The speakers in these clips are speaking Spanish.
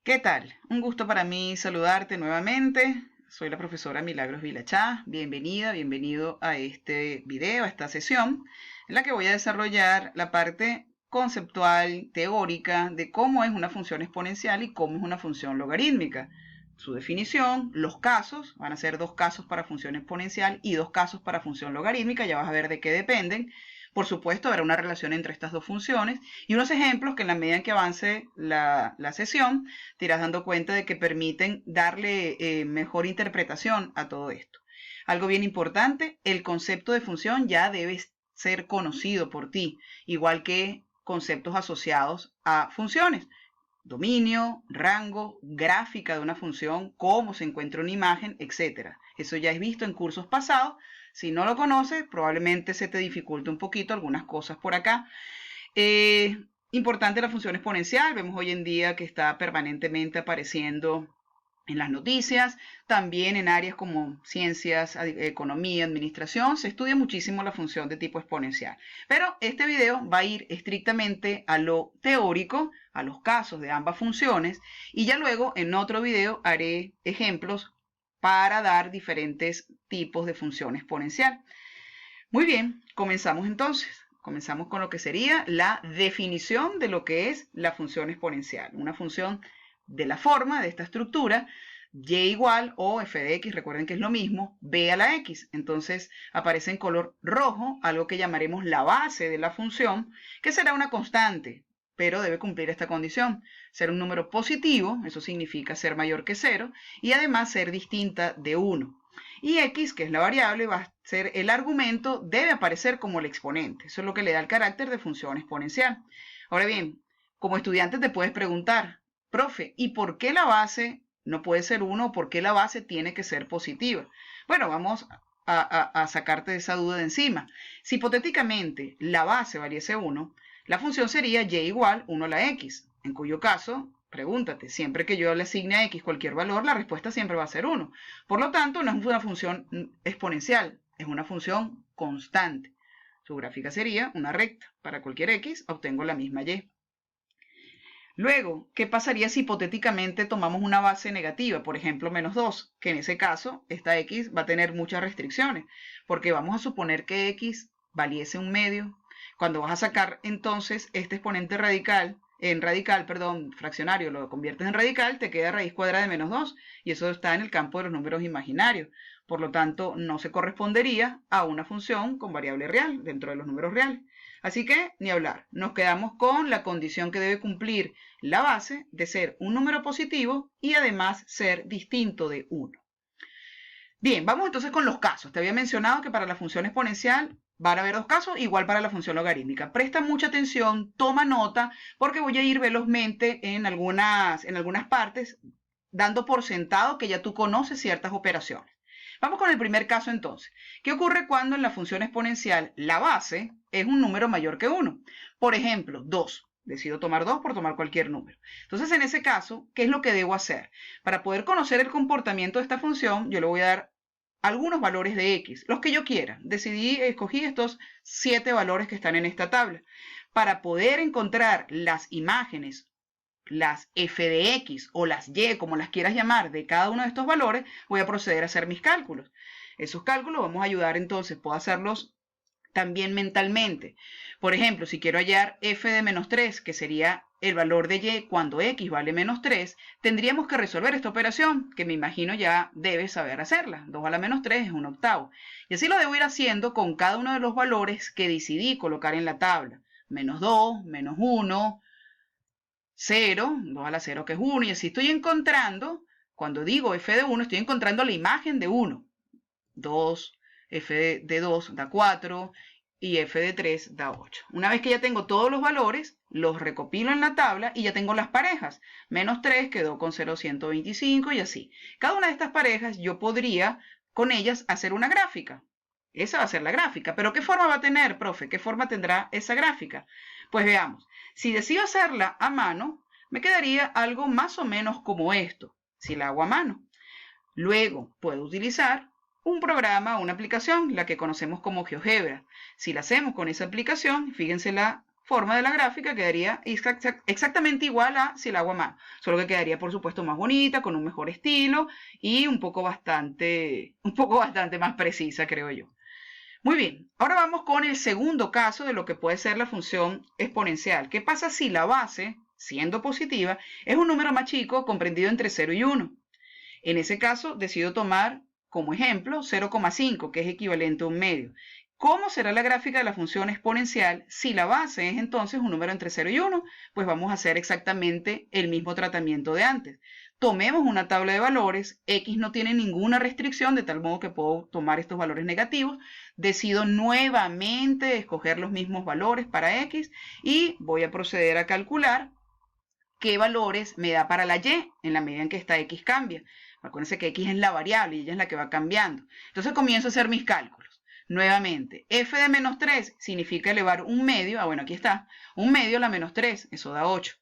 ¿Qué tal? Un gusto para mí saludarte nuevamente. Soy la profesora Milagros Vilachá. Bienvenida, bienvenido a este video, a esta sesión, en la que voy a desarrollar la parte conceptual, teórica, de cómo es una función exponencial y cómo es una función logarítmica. Su definición, los casos, van a ser dos casos para función exponencial y dos casos para función logarítmica, ya vas a ver de qué dependen. Por supuesto, habrá una relación entre estas dos funciones y unos ejemplos que en la medida en que avance la sesión, te irás dando cuenta de que permiten darle mejor interpretación a todo esto. Algo bien importante, el concepto de función ya debe ser conocido por ti, igual que conceptos asociados a funciones. Dominio, rango, gráfica de una función, cómo se encuentra una imagen, etc. Eso ya es visto en cursos pasados. Si no lo conoces, probablemente se te dificulte un poquito algunas cosas por acá. Importante la función exponencial. Vemos hoy en día que está permanentemente apareciendo en las noticias, también en áreas como ciencias, economía, administración, se estudia muchísimo la función de tipo exponencial. Pero este video va a ir estrictamente a lo teórico, a los casos de ambas funciones, y ya luego en otro video haré ejemplos para dar diferentes tipos de función exponencial. Muy bien, comenzamos entonces. Comenzamos con lo que sería la definición de lo que es la función exponencial. Una función de la forma, de esta estructura, y igual o f de x, recuerden que es lo mismo, b a la x. Entonces aparece en color rojo algo que llamaremos la base de la función, que será una constante, pero debe cumplir esta condición. Ser un número positivo, eso significa ser mayor que 0, y además ser distinta de 1. Y x, que es la variable, va a ser el argumento, debe aparecer como el exponente. Eso es lo que le da el carácter de función exponencial. Ahora bien, como estudiante te puedes preguntar, profe, ¿y por qué la base no puede ser 1 o por qué la base tiene que ser positiva? Bueno, vamos a sacarte esa duda de encima. Si hipotéticamente la base valiese 1, la función sería y igual 1 a la x, en cuyo caso, pregúntate, siempre que yo le asigne a x cualquier valor, la respuesta siempre va a ser 1. Por lo tanto, no es una función exponencial, es una función constante. Su gráfica sería una recta. Para cualquier x obtengo la misma y. Luego, ¿qué pasaría si hipotéticamente tomamos una base negativa, por ejemplo, menos 2? Que en ese caso, esta x va a tener muchas restricciones, porque vamos a suponer que x valiese un medio. Cuando vas a sacar entonces este exponente fraccionario, lo conviertes en radical, te queda raíz cuadrada de menos 2, y eso está en el campo de los números imaginarios. Por lo tanto, no se correspondería a una función con variable real dentro de los números reales. Así que, ni hablar, nos quedamos con la condición que debe cumplir la base de ser un número positivo y además ser distinto de 1. Bien, vamos entonces con los casos. Te había mencionado que para la función exponencial van a haber dos casos, igual para la función logarítmica. Presta mucha atención, toma nota, porque voy a ir velozmente en algunas partes, dando por sentado que ya tú conoces ciertas operaciones. Vamos con el primer caso entonces. ¿Qué ocurre cuando en la función exponencial la base es un número mayor que 1? Por ejemplo, 2. Decido tomar 2 por tomar cualquier número. Entonces, en ese caso, ¿qué es lo que debo hacer? Para poder conocer el comportamiento de esta función, yo le voy a dar algunos valores de x, los que yo quiera. Escogí estos 7 valores que están en esta tabla. Para poder encontrar las imágenes, las f de x o las y, como las quieras llamar, de cada uno de estos valores, voy a proceder a hacer mis cálculos. Esos cálculos vamos a ayudar entonces, puedo hacerlos también mentalmente. Por ejemplo, si quiero hallar f de menos 3, que sería el valor de y cuando x vale menos 3, tendríamos que resolver esta operación, que me imagino ya debes saber hacerla. 2 a la menos 3 es un octavo. Y así lo debo ir haciendo con cada uno de los valores que decidí colocar en la tabla. Menos 2, menos 1, 0, 2 a la 0 que es 1, y así estoy encontrando, cuando digo f de 1, estoy encontrando la imagen de 1. 2, f de 2 da 4 y f de 3 da 8. Una vez que ya tengo todos los valores, los recopilo en la tabla y ya tengo las parejas. Menos 3 quedó con 0,125 y así. Cada una de estas parejas yo podría con ellas hacer una gráfica. Esa va a ser la gráfica. ¿Pero qué forma va a tener, profe? ¿Qué forma tendrá esa gráfica? Pues veamos. Si decido hacerla a mano, me quedaría algo más o menos como esto, si la hago a mano. Luego puedo utilizar un programa o una aplicación, la que conocemos como GeoGebra. Si la hacemos con esa aplicación, fíjense la forma de la gráfica quedaría exactamente igual a si la hago a mano, solo que quedaría por supuesto más bonita, con un mejor estilo y un poco bastante más precisa, creo yo. Muy bien, ahora vamos con el segundo caso de lo que puede ser la función exponencial. ¿Qué pasa si la base, siendo positiva, es un número más chico comprendido entre 0 y 1? En ese caso, decido tomar como ejemplo 0,5, que es equivalente a un medio. ¿Cómo será la gráfica de la función exponencial si la base es entonces un número entre 0 y 1? Pues vamos a hacer exactamente el mismo tratamiento de antes. Tomemos una tabla de valores, x no tiene ninguna restricción, de tal modo que puedo tomar estos valores negativos. Decido nuevamente escoger los mismos valores para x y voy a proceder a calcular qué valores me da para la y en la medida en que esta x cambia. Acuérdense que x es la variable y ella es la que va cambiando. Entonces comienzo a hacer mis cálculos. Nuevamente, f de menos 3 significa elevar un medio. Bueno, aquí está. Un medio a la menos 3, eso da 8.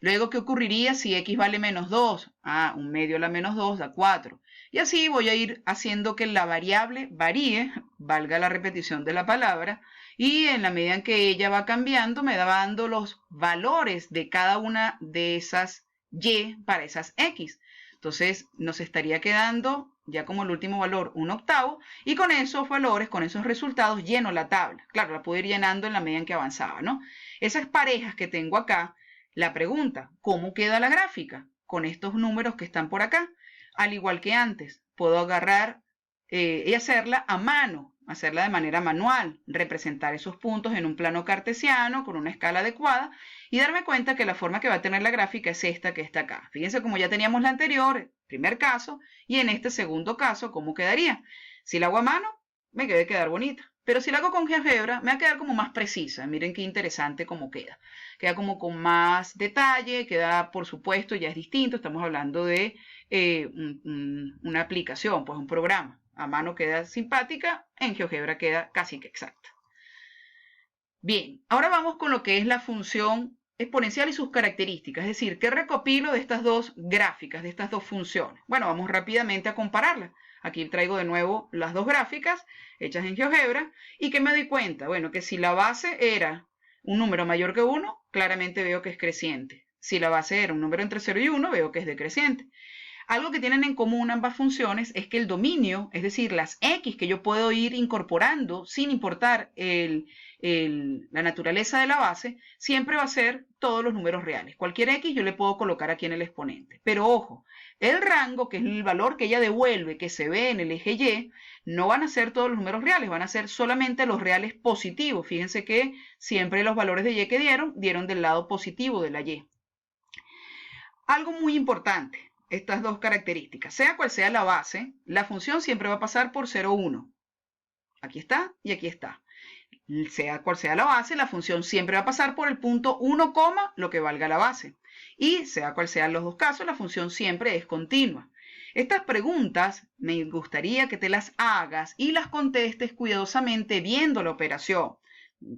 Luego, ¿qué ocurriría si x vale menos 2? Un medio a la menos 2 da 4. Y así voy a ir haciendo que la variable varíe, valga la repetición de la palabra, y en la medida en que ella va cambiando, me va dando los valores de cada una de esas y para esas x. Entonces, nos estaría quedando ya como el último valor, 1/8, y con esos valores, con esos resultados, lleno la tabla. Claro, la puedo ir llenando en la medida en que avanzaba, ¿no? Esas parejas que tengo acá, la pregunta, ¿cómo queda la gráfica con estos números que están por acá? Al igual que antes, puedo agarrar y hacerla a mano, hacerla de manera manual, representar esos puntos en un plano cartesiano con una escala adecuada y darme cuenta que la forma que va a tener la gráfica es esta que está acá. Fíjense como ya teníamos la anterior, primer caso, y en este segundo caso, ¿cómo quedaría? Si la hago a mano, me debe quedar bonita. Pero si la hago con GeoGebra, me va a quedar como más precisa. Miren qué interesante cómo queda. Queda como con más detalle, queda, por supuesto, ya es distinto. Estamos hablando de una aplicación, pues un programa. A mano queda simpática, en GeoGebra queda casi que exacta. Bien, ahora vamos con lo que es la función exponencial y sus características, es decir, ¿qué recopilo de estas dos gráficas, de estas dos funciones? Bueno, vamos rápidamente a compararlas. Aquí traigo de nuevo las dos gráficas hechas en GeoGebra y que me doy cuenta, bueno, que si la base era un número mayor que 1, claramente veo que es creciente. Si la base era un número entre 0 y 1, veo que es decreciente. Algo que tienen en común ambas funciones es que el dominio, es decir, las x que yo puedo ir incorporando sin importar la naturaleza de la base, siempre va a ser todos los números reales. Cualquier x yo le puedo colocar aquí en el exponente. Pero ojo, el rango, que es el valor que ella devuelve, que se ve en el eje y, no van a ser todos los números reales, van a ser solamente los reales positivos. Fíjense que siempre los valores de y que dieron del lado positivo de la y. Algo muy importante. Estas dos características, sea cual sea la base, la función siempre va a pasar por 0, 1. Aquí está y aquí está. Sea cual sea la base, la función siempre va a pasar por el punto 1, lo que valga la base. Y sea cual sean los dos casos, la función siempre es continua. Estas preguntas me gustaría que te las hagas y las contestes cuidadosamente viendo la operación.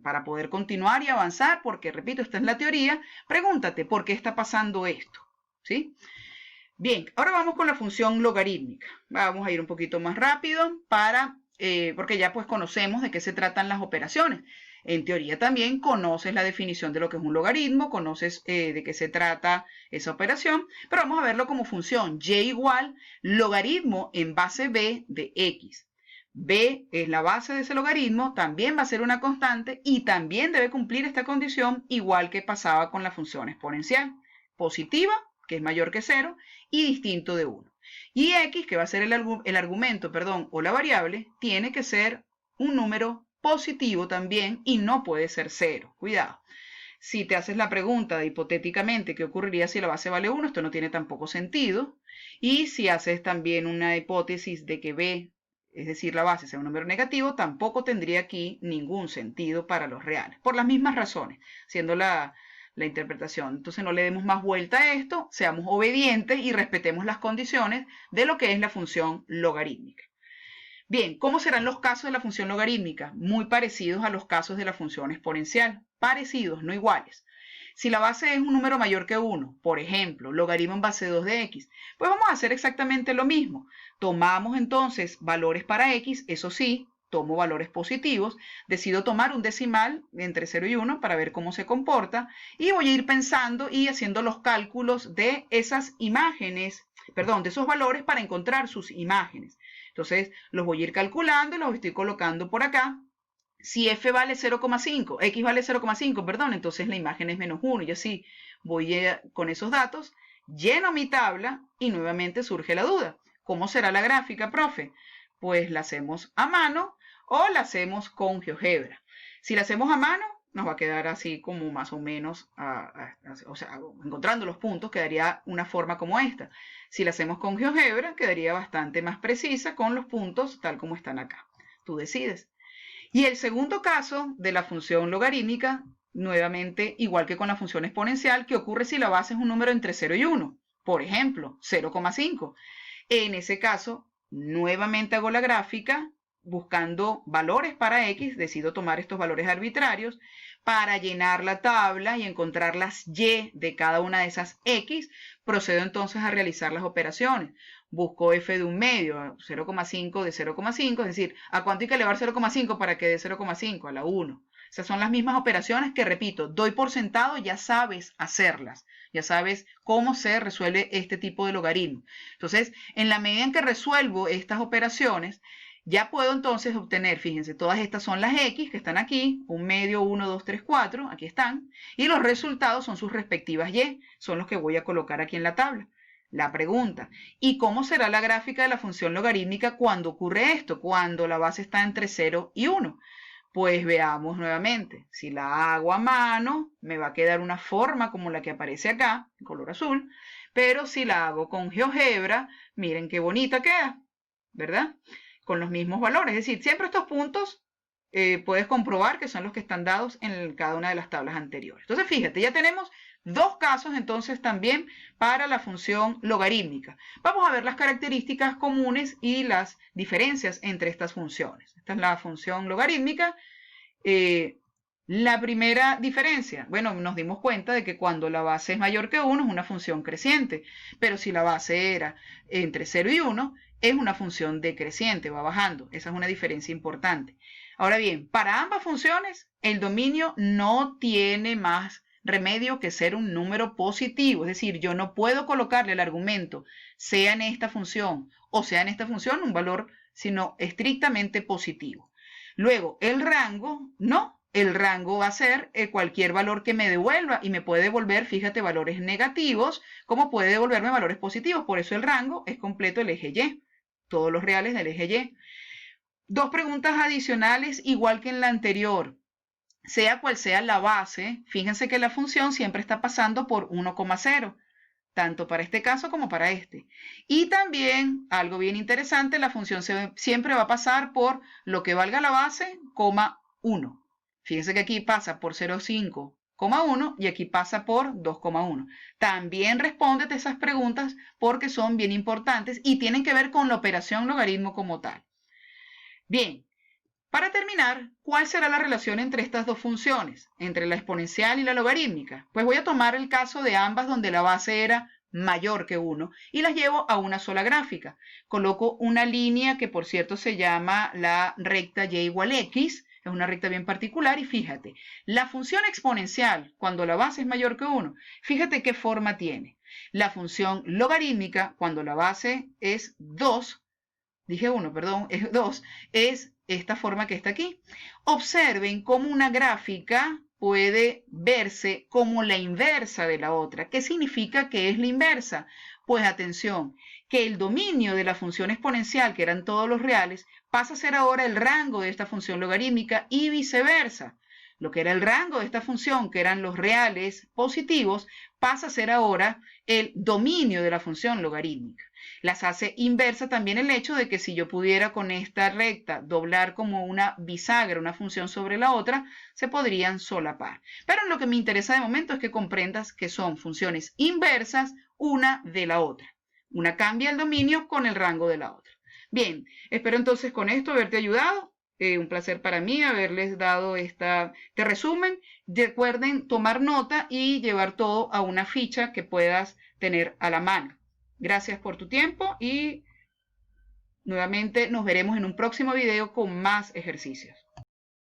Para poder continuar y avanzar, porque repito, esta es la teoría, pregúntate por qué está pasando esto. ¿Sí? Bien, ahora vamos con la función logarítmica. Vamos a ir un poquito más rápido porque ya pues conocemos de qué se tratan las operaciones. En teoría también conoces la definición de lo que es un logaritmo, conoces de qué se trata esa operación, pero vamos a verlo como función y igual logaritmo en base b de x. B es la base de ese logaritmo, también va a ser una constante y también debe cumplir esta condición igual que pasaba con la función exponencial. Positiva, que es mayor que 0, y distinto de 1. Y x, que va a ser el argumento, o la variable, tiene que ser un número positivo también y no puede ser 0. Cuidado. Si te haces la pregunta de hipotéticamente qué ocurriría si la base vale 1, esto no tiene tampoco sentido. Y si haces también una hipótesis de que b, es decir, la base sea un número negativo, tampoco tendría aquí ningún sentido para los reales. Por las mismas razones, siendo la interpretación. Entonces no le demos más vuelta a esto, seamos obedientes y respetemos las condiciones de lo que es la función logarítmica. Bien, ¿cómo serán los casos de la función logarítmica? Muy parecidos a los casos de la función exponencial. Parecidos, no iguales. Si la base es un número mayor que 1, por ejemplo, logaritmo en base 2 de x, pues vamos a hacer exactamente lo mismo. Tomamos entonces valores para x, eso sí, tomo valores positivos, decido tomar un decimal entre 0 y 1 para ver cómo se comporta y voy a ir pensando y haciendo los cálculos de esas imágenes, perdón, de esos valores para encontrar sus imágenes. Entonces los voy a ir calculando y los estoy colocando por acá. Si f vale 0,5, x vale 0,5, perdón, entonces la imagen es menos 1 y así voy con esos datos, lleno mi tabla y nuevamente surge la duda. ¿Cómo será la gráfica, profe? Pues la hacemos a mano o la hacemos con GeoGebra. Si la hacemos a mano, nos va a quedar así como más o menos, o sea, encontrando los puntos, quedaría una forma como esta. Si la hacemos con GeoGebra, quedaría bastante más precisa con los puntos tal como están acá. Tú decides. Y el segundo caso de la función logarítmica, nuevamente, igual que con la función exponencial, ¿qué ocurre si la base es un número entre 0 y 1? Por ejemplo, 0,5. En ese caso, nuevamente hago la gráfica buscando valores para x, decido tomar estos valores arbitrarios para llenar la tabla y encontrar las y de cada una de esas x, procedo entonces a realizar las operaciones. Busco f de un medio, 0,5 de 0,5, es decir, ¿a cuánto hay que elevar 0,5 para que dé 0,5? A la 1. Esas son las mismas operaciones que, repito, doy por sentado, ya sabes hacerlas. Ya sabes cómo se resuelve este tipo de logaritmo. Entonces, en la medida en que resuelvo estas operaciones, ya puedo entonces obtener, fíjense, todas estas son las x que están aquí, un medio, 1, 2, 3, 4, aquí están, y los resultados son sus respectivas y, son los que voy a colocar aquí en la tabla. La pregunta, ¿y cómo será la gráfica de la función logarítmica cuando ocurre esto? Cuando la base está entre 0 y 1. Pues veamos nuevamente, si la hago a mano, me va a quedar una forma como la que aparece acá, en color azul, pero si la hago con GeoGebra, miren qué bonita queda, ¿verdad? Con los mismos valores, es decir, siempre estos puntos puedes comprobar que son los que están dados en cada una de las tablas anteriores. Entonces, fíjate, ya tenemos dos casos entonces también para la función logarítmica. Vamos a ver las características comunes y las diferencias entre estas funciones. Esta es la función logarítmica. La primera diferencia, bueno, nos dimos cuenta de que cuando la base es mayor que 1 es una función creciente, pero si la base era entre 0 y 1 es una función decreciente, va bajando. Esa es una diferencia importante. Ahora bien, para ambas funciones el dominio no tiene más remedio que ser un número positivo, es decir, yo no puedo colocarle el argumento, sea en esta función o sea en esta función, un valor sino estrictamente positivo. Luego, el rango, no, el rango va a ser cualquier valor que me devuelva y me puede devolver, fíjate, valores negativos, como puede devolverme valores positivos. Por eso el rango es completo el eje Y, todos los reales del eje Y. Dos preguntas adicionales, igual que en la anterior. Sea cual sea la base, fíjense que la función siempre está pasando por 1,0. Tanto para este caso como para este. Y también, algo bien interesante, la función siempre va a pasar por lo que valga la base, 1. Fíjense que aquí pasa por 0,5,1 y aquí pasa por 2,1. También respóndete esas preguntas porque son bien importantes y tienen que ver con la operación logaritmo como tal. Bien, para terminar, ¿cuál será la relación entre estas dos funciones, entre la exponencial y la logarítmica? Pues voy a tomar el caso de ambas donde la base era mayor que 1 y las llevo a una sola gráfica. Coloco una línea que por cierto se llama la recta y igual x, es una recta bien particular y fíjate, la función exponencial cuando la base es mayor que 1, fíjate qué forma tiene. La función logarítmica cuando la base es 2, dije 1, perdón, es 2, es esta forma que está aquí. Observen cómo una gráfica puede verse como la inversa de la otra. ¿Qué significa que es la inversa? Pues atención, que el dominio de la función exponencial, que eran todos los reales, pasa a ser ahora el rango de esta función logarítmica y viceversa. Lo que era el rango de esta función, que eran los reales positivos, pasa a ser ahora el dominio de la función logarítmica. Las hace inversa también el hecho de que si yo pudiera con esta recta doblar como una bisagra una función sobre la otra, se podrían solapar. Pero lo que me interesa de momento es que comprendas que son funciones inversas una de la otra. Una cambia el dominio con el rango de la otra. Bien, espero entonces con esto haberte ayudado. Un placer para mí haberles dado este resumen. Recuerden tomar nota y llevar todo a una ficha que puedas tener a la mano. Gracias por tu tiempo y Nuevamente nos veremos en un próximo video con más ejercicios.